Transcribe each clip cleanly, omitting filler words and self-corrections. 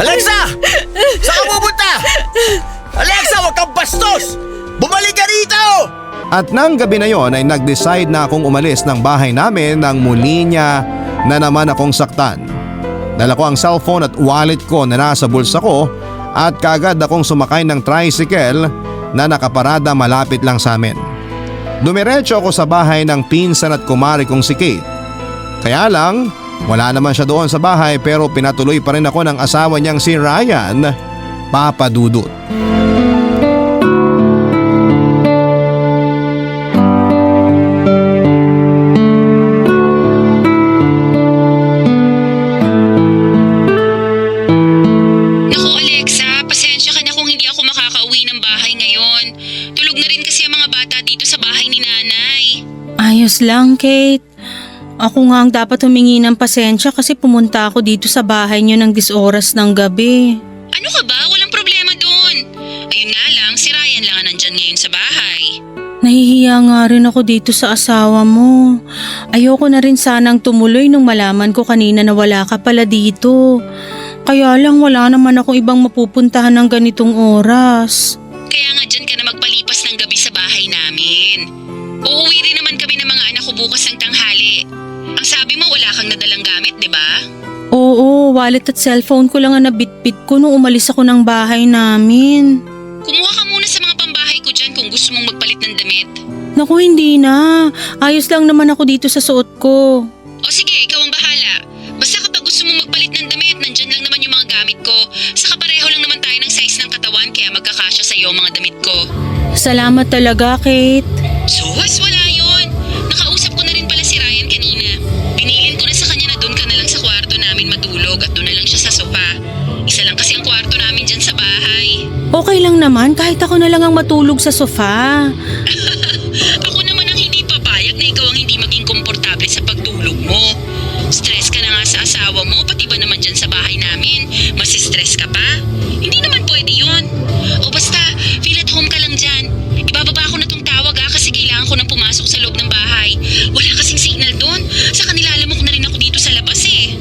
Alexa! Saan ka pupunta? Alexa, huwag kang bastos! Bumalik ka rito! At nang gabi na yon ay nag-decide na akong umalis ng bahay namin nang muli niya na naman akong saktan. Dala ko ang cellphone at wallet ko na nasa bulsa ko at kaagad akong sumakay ng tricycle na nakaparada malapit lang sa amin. Dumiretso ako sa bahay ng pinsan at kumari kong si Kate. Kaya lang, wala naman siya doon sa bahay pero pinatuloy pa rin ako ng asawa niyang si Ryan, Papa Dudut. Naku Alexa, pasensya ka na kung hindi ako makakauwi ng bahay ngayon. Tulog na rin kasi ang mga bata dito sa bahay ni nanay. Ayos lang, Kate. Ako nga ang dapat humingi ng pasensya kasi pumunta ako dito sa bahay niyo ng 10 oras ng gabi. Ano ka ba? Walang problema doon. Ayun nga lang, si Ryan lang ang nandyan ngayon sa bahay. Nahihiya nga rin ako dito sa asawa mo. Ayoko na rin sanang tumuloy nung malaman ko kanina na wala ka pala dito. Kaya lang wala naman akong ibang mapupuntahan ng ganitong oras. Kaya nga dyan ka na magpalipas ng gabi sa bahay namin. Uuwi rin naman kami ng mga anak ko bukas ng tanghali. Ang sabi mo wala kang nadalang gamit, di ba? Oo, wallet at cellphone ko lang ang nabitbit ko nung umalis ako ng bahay namin. Kumuha ka muna sa mga pambahay ko dyan kung gusto mong magpalit ng damit. Naku, hindi na. Ayos lang naman ako dito sa suot ko. O sige, ikaw ang bahala. Basta kapag gusto mong magpalit ng damit, nandyan lang naman yung mga gamit ko. Saka pareho lang naman tayo ng size ng katawan kaya magkakasya sa'yo ang mga damit ko. Salamat talaga, Kate. Sus, wala yun. Nakausap ko na rin pala si Ryan kanina. Pinilin ko na sa kanya na doon ka na lang sa kwarto namin matulog at doon na lang siya sa sopa. Isa lang kasi ang kwarto namin dyan sa bahay. Okay lang naman kahit ako na lang ang matulog sa sofa. Ako naman ang hindi papayag na ikaw ang hindi maging komportable sa pagtulog mo. Stress ka na nga sa asawa mo, pati ba naman dyan sa bahay namin? Mas stress ka pa? Hindi naman pwede yun. O basta, feel at home ka lang dyan. Ibababa ko na tong tawag kasi kailangan ko nang pumasok sa loob ng bahay. Wala kasing signal doon. Saka nilalamok na rin ako dito sa labas eh.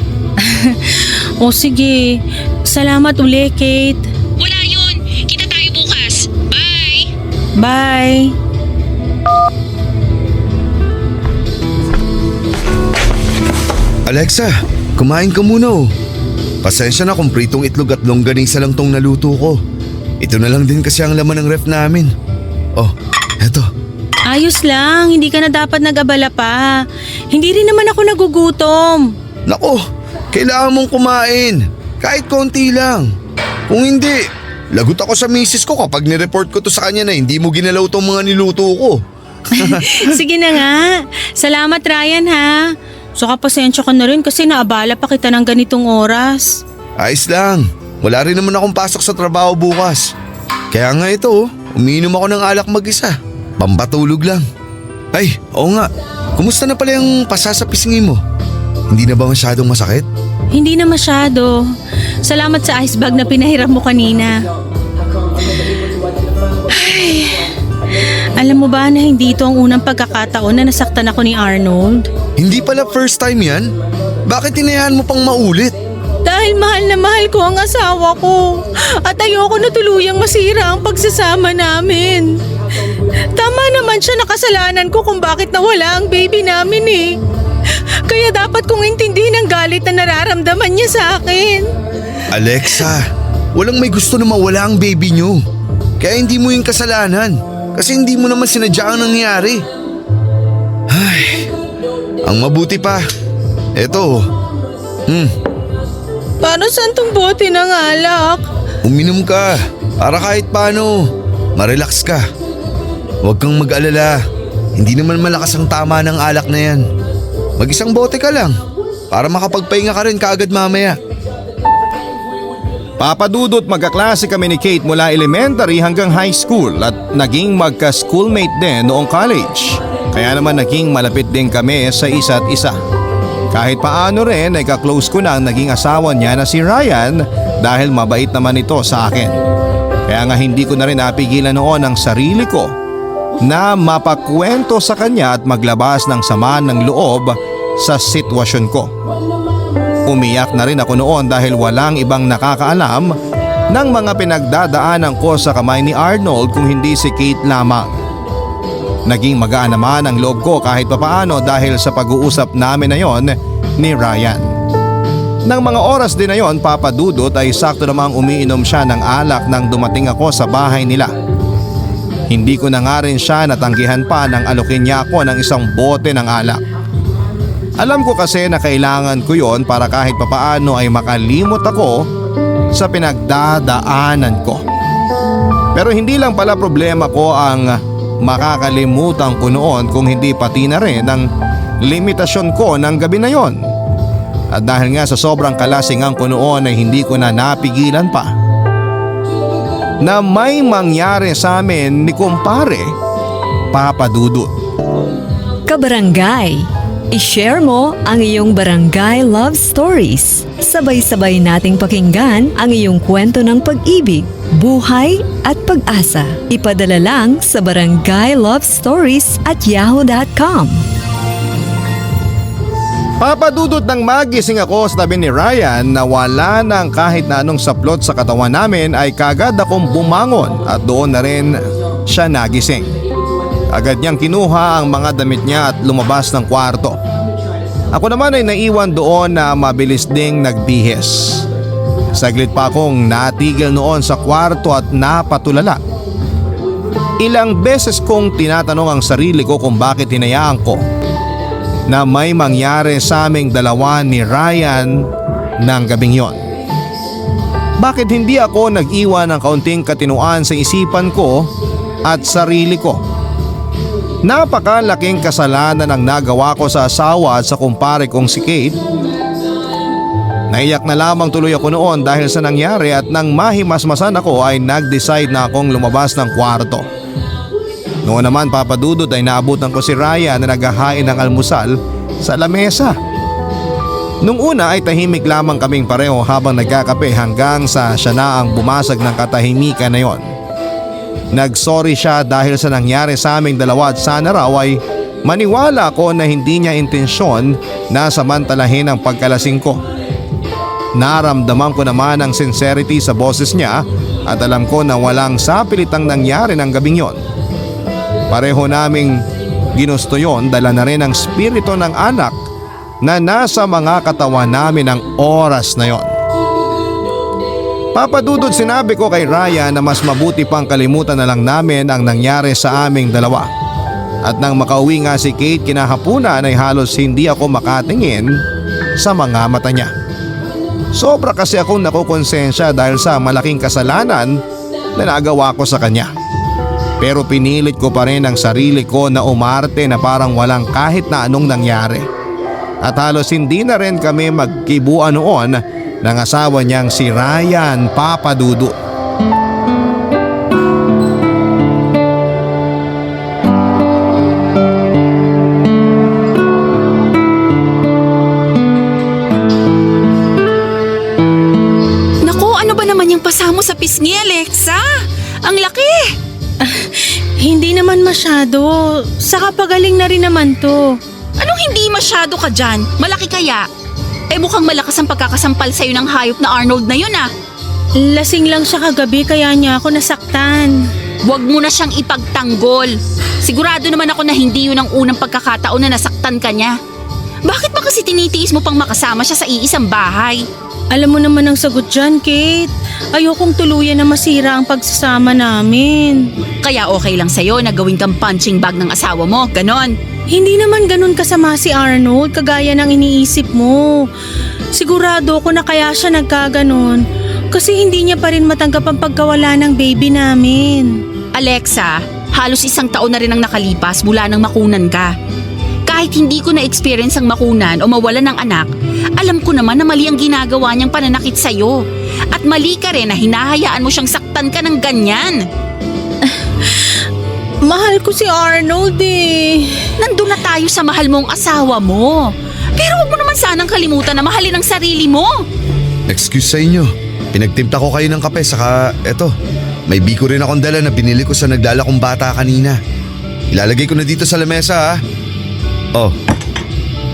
O sige, salamat uli, Kate. Wala yun. Kita tayo bukas. Bye! Bye. Alexa, kumain ka muna oh. Pasensya na kung pritong itlog at longganisa lang tong naluto ko. Ito na lang din kasi ang laman ng ref namin. Oh, eto. Ayos lang, hindi ka na dapat nag-abala pa. Hindi rin naman ako nagugutom. Nako, kailangan mong kumain. Kahit konti lang. Kung hindi, lagot ako sa misis ko kapag nireport ko to sa kanya na hindi mo ginalaw tong mga niluto ko. Sige na nga. Salamat, Ryan, ha. Saka pasensya ka na rin kasi naabala pa kita ng ganitong oras. Ayos lang. Wala rin naman akong pasok sa trabaho bukas. Kaya nga ito, umiinom ako ng alak mag-isa. Pampatulog lang. Ay, oo nga. Kumusta na pala yung pasa sa pisngi mo? Hindi na ba masyadong masakit? Hindi na masyado. Salamat sa ice bag na pinahiram mo kanina. Ay, alam mo ba na hindi ito ang unang pagkakataon na nasaktan ako ni Arnold? Hindi pala first time yan? Bakit tinayaan mo pang maulit? Dahil mahal na mahal ko ang asawa ko at ayoko na tuluyang masira ang pagsasama namin. Tama naman siya na kasalanan ko kung bakit nawala ang baby namin eh. Kaya dapat kong intindihin ang galit na nararamdaman niya sa akin. Alexa, walang may gusto na mawala ang baby niyo. Kaya hindi mo yung kasalanan. Kasi hindi mo naman sinadya ang nangyari. Ay, ang mabuti pa. Eto. Para saan tong bote ng alak? Uminom ka para kahit paano marelax ka. Huwag kang mag-alala. Hindi naman malakas ang tama ng alak na yan. Mag-isang bote ka lang para makapagpahinga ka rin kaagad mamaya. Papa Dudut, magkaklase kami ni Kate mula elementary hanggang high school at naging magka-schoolmate din noong college. Kaya naman naging malapit din kami sa isa't isa. Kahit paano rin ay ka-close ko na ang naging asawa niya na si Ryan dahil mabait naman ito sa akin. Kaya nga hindi ko na rin napigilan noon ang sarili ko na mapakwento sa kanya at maglabas ng sama ng loob sa sitwasyon ko. Umiyak na rin ako noon dahil walang ibang nakakaalam ng mga pinagdadaanan ko sa kamay ni Arnold kung hindi si Kate lamang. Naging magaan naman ang loob ko kahit papaano dahil sa pag-uusap namin na yon ni Ryan. Nang mga oras din na yon, Papa Dudut, ay sakto namang umiinom siya ng alak nang dumating ako sa bahay nila. Hindi ko na nga rin siya natanggihan pa nang alokin niya ako ng isang bote ng alak. Alam ko kasi na kailangan ko yon para kahit papaano ay makalimot ako sa pinagdadaanan ko. Pero hindi lang pala problema ko ang makakalimutan ko noon kung hindi pati na rin ang limitasyon ko ng gabi na yon. At dahil nga sa sobrang kalasingan ko noon ay hindi ko na napigilan pa na may mangyari sa amin ni kumpare Papa Dudut. Kabarangay, i-share mo ang iyong barangay love stories. Sabay-sabay nating pakinggan ang iyong kwento ng pag-ibig, buhay at pag-asa. Ipadala lang sa barangaylovestories@yahoo.com. Papa Dudut, nang magising ako sa tabi ni Ryan na wala nang kahit na anong saplot sa katawan namin ay kagad akong bumangon at doon na rin siya nagising. Agad niyang kinuha ang mga damit niya at lumabas ng kwarto. Ako naman ay naiwan doon na mabilis ding nagbihis. Saglit pa akong natigil noon sa kwarto at napatulala. Ilang beses kong tinatanong ang sarili ko kung bakit hinayaan ko na may mangyari sa aming dalawa ni Ryan ng gabing yon. Bakit hindi ako nag-iwan ng kaunting katinuan sa isipan ko at sarili ko? Napakalaking kasalanan ang nagawa ko sa asawa at sa kumpare kong si Kate. Naiyak na lamang tuloy ako noon dahil sa nangyari at nang mahimasmasan ako ay nag-decide na akong lumabas ng kwarto. Noon naman, Papa Dudut, ay naabutan ko si Ryan na naghahain ng almusal sa lamesa. Nung una ay tahimik lamang kaming pareho habang nagkakape hanggang sa siya na ang bumasag ng katahimikan na yon. Nagsorry siya dahil sa nangyari sa aming dalawa at sana raw ay maniwala ako na hindi niya intensyon na samantalahin ang pagkalasing ko. Naramdaman ko naman ang sincerity sa boses niya at alam ko na walang sapilitang nangyari ng gabing yon. Pareho naming ginusto yon, dala na rin ang spirito ng anak na nasa mga katawan namin ng oras na yon. Papa Dudut, sinabi ko kay Ryan na mas mabuti pang kalimutan na lang namin ang nangyari sa aming dalawa. At nang makauwi nga si Kate kinahapunan ay halos hindi ako makatingin sa mga mata niya. Sobra kasi akong nakukonsensya dahil sa malaking kasalanan na nagawa ko sa kanya. Pero pinilit ko pa rin ang sarili ko na umarte na parang walang kahit na anong nangyari. At halos hindi na rin kami magkibuan noon ng asawa niyang si Ryan, Papa Dudut. Naku, ano ba naman yung pasamo sa pisngi, Alexa? Ang laki! Hindi naman masyado. Saka pagaling na rin naman to. Anong hindi masyado ka dyan? Malaki kaya? Eh mukhang malakas ang pagkakasampal sa'yo ng hayop na Arnold na yun ah. Lasing lang siya kagabi kaya niya ako nasaktan. Huwag mo na siyang ipagtanggol. Sigurado naman ako na hindi yun ang unang pagkakataon na nasaktan ka niya. Bakit ba kasi tinitiis mo pang makasama siya sa iisang bahay? Alam mo naman ang sagot dyan, Kate. Ayokong tuluyan na masira ang pagsasama namin. Kaya okay lang sa'yo na gawin kang punching bag ng asawa mo, ganon. Hindi naman ganun kasama si Arnold kagaya ng iniisip mo. Sigurado ako na kaya siya nagkaganon kasi hindi niya pa rin matanggap ang pagkawala ng baby namin. Alexa, halos 1 taon na rin ang nakalipas mula nang makunan ka. Kahit hindi ko na-experience ang makunan o mawalan ng anak, alam ko naman na mali ang ginagawa niyang pananakit sa'yo. At mali ka rin na hinahayaan mo siyang saktan ka ng ganyan. Mahal ko si Arnold eh. Nandun na tayo sa mahal mong asawa mo. Pero huwag mo naman sanang kalimutan na mahalin ang sarili mo. Excuse sa inyo. Pinagtimpla ko kayo ng kape saka eto. May biko rin akong dala na binili ko sa nagdala kong bata kanina. Ilalagay ko na dito sa lamesa ha. Oh,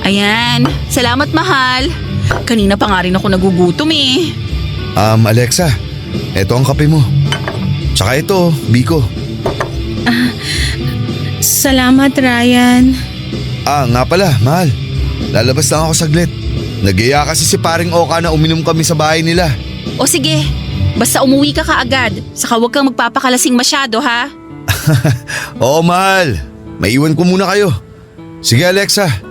Ayan, salamat mahal. Kanina pa nga rin ako nagugutom eh. Alexa, eto ang kape mo. Tsaka ito, Biko. Salamat, Ryan. Nga pala, mahal. Lalabas lang ako saglit. Nag-iya kasi si paring Oka na uminom kami sa bahay nila. O sige, basta umuwi ka kaagad. Saka huwag kang magpapakalasing masyado ha. Oo, mahal. Maiwan ko muna kayo. Sige, Alexa.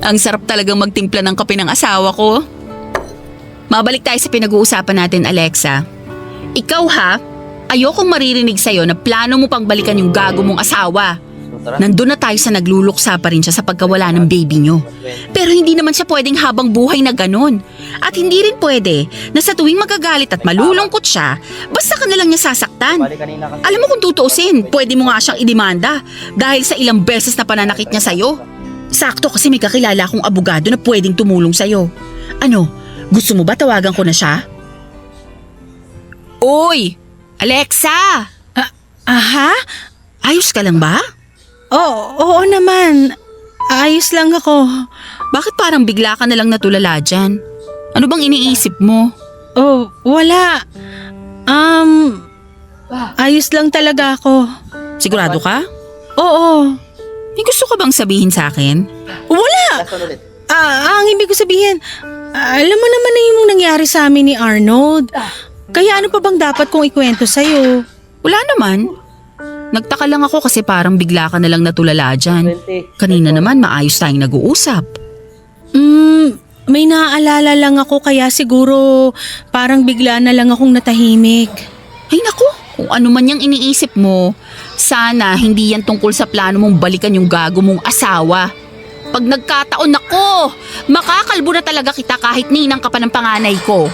Ang sarap talagang magtimpla ng kape ng asawa ko. Mabalik tayo sa pinag-uusapan natin, Alexa. Ikaw ha, ayokong maririnig sa'yo na plano mo pang balikan yung gago mong asawa. Nandun na tayo sa nagluluksa pa rin siya sa pagkawala ng baby nyo. Pero hindi naman siya pwedeng habang buhay na ganon. At hindi rin pwede na sa tuwing magagalit at malulungkot siya, basta ka na lang niya sasaktan. Alam mo kung tutuusin, pwede mo nga siyang idemanda dahil sa ilang beses na pananakit niya sa'yo. Sakto kasi may kakilala akong abogado na pwedeng tumulong sa'yo. Ano, gusto mo ba tawagan ko na siya? Uy! Alexa! Aha? Ayos ka lang ba? Oo naman. Ayos lang ako. Bakit parang bigla ka na lang natulala dyan? Ano bang iniisip mo? Oh, wala. Ayos lang talaga ako. Sigurado ka? Oo. May gusto ka bang sabihin sa akin? Wala! Ang ibig ko sabihin, alam mo naman na yung nangyari sa amin ni Arnold. Kaya ano pa bang dapat kong ikwento sa'yo? Wala naman. Nagtaka lang ako kasi parang bigla ka na lang natulala dyan. Kanina naman maayos tayong nag-uusap. May naaalala lang ako kaya siguro parang bigla na lang akong natahimik. Ay naku, kung ano man yung iniisip mo, sana hindi yan tungkol sa plano mong balikan yung gago mong asawa. Pag nagkataon ako, makakalbo na talaga kita kahit ninang ka pa ng panganay ko.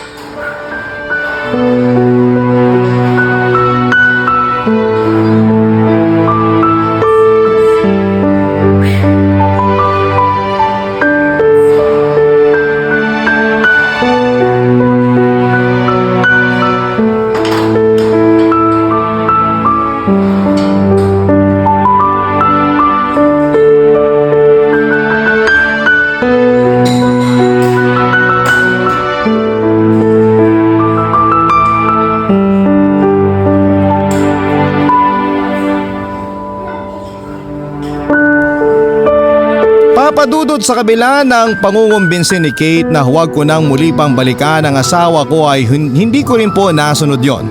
Papadudod sa kabila ng pangungumbinsi ni Kate na huwag ko nang muli pang balikan ang asawa ko ay hindi ko rin po nasunod yon.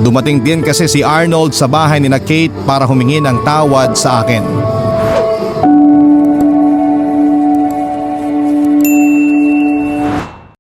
Dumating din kasi si Arnold sa bahay ni na Kate para humingi ng tawad sa akin.